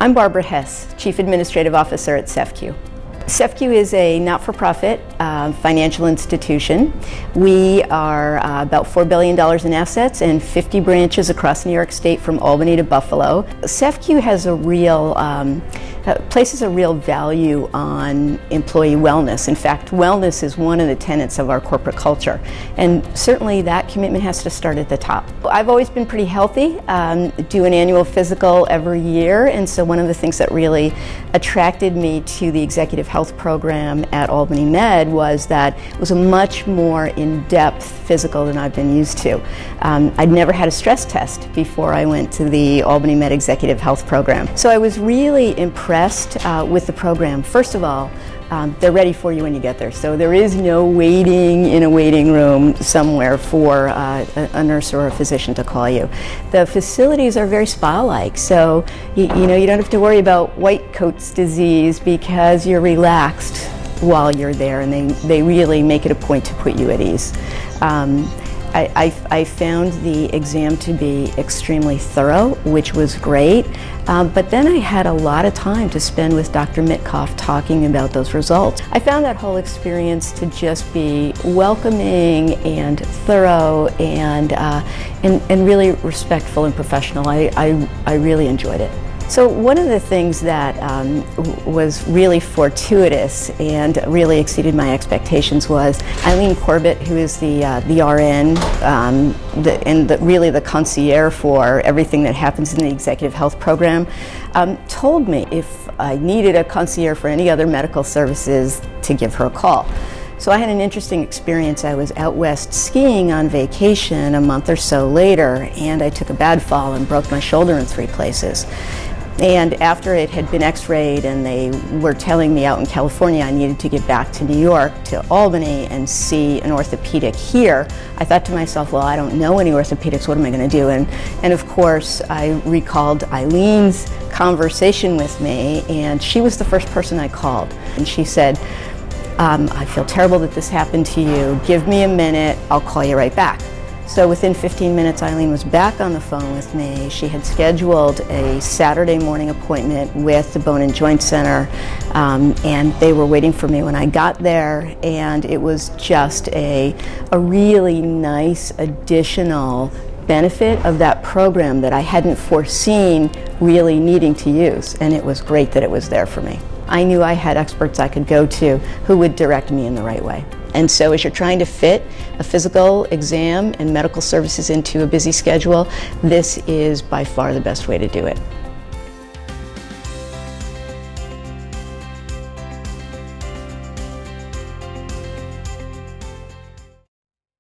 I'm Barbara Hess, Chief Administrative Officer at CEFCU. CEFCU is a not-for-profit financial institution. We are about $4 billion in assets and 50 branches across New York State from Albany to Buffalo. CEFCU has a real, places a real value on employee wellness. In fact, wellness is one of the tenets of our corporate culture, and certainly that commitment has to start at the top. I've always been pretty healthy, do an annual physical every year, and so one of the things that really attracted me to the executive health program at Albany Med was that it was a much more in-depth physical than I've been used to. I'd never had a stress test before I went to the Albany Med Executive Health Program. So I was really impressed with the program. First of all, they're ready for you when you get there. So there is no waiting in a waiting room somewhere for a nurse or a physician to call you. The facilities are very spa-like, so you don't have to worry about white coat's disease because you're relaxed while you're there, and they really make it a point to put you at ease. I found the exam to be extremely thorough, which was great, but then I had a lot of time to spend with Dr. Mitkoff talking about those results. I found that whole experience to just be welcoming and thorough and really respectful and professional. I really enjoyed it. So one of the things that was really fortuitous and really exceeded my expectations was Eileen Corbett, who is the RN and really the concierge for everything that happens in the executive health program, told me if I needed a concierge for any other medical services to give her a call. So I had an interesting experience. I was out west skiing on vacation a month or so later, and I took a bad fall and broke my shoulder in 3 places. And after it had been x-rayed and they were telling me out in California I needed to get back to New York, to Albany, and see an orthopedic here, I thought to myself, well, I don't know any orthopedics, what am I going to do? And of course, I recalled Eileen's conversation with me, and she was the first person I called. And she said, I feel terrible that this happened to you. Give me a minute, I'll call you right back. So within 15 minutes, Eileen was back on the phone with me. She had scheduled a Saturday morning appointment with the Bone and Joint Center, and they were waiting for me when I got there, and it was just a really nice additional benefit of that program that I hadn't foreseen really needing to use, and it was great that it was there for me. I knew I had experts I could go to who would direct me in the right way. And so as you're trying to fit a physical exam and medical services into a busy schedule, this is by far the best way to do it.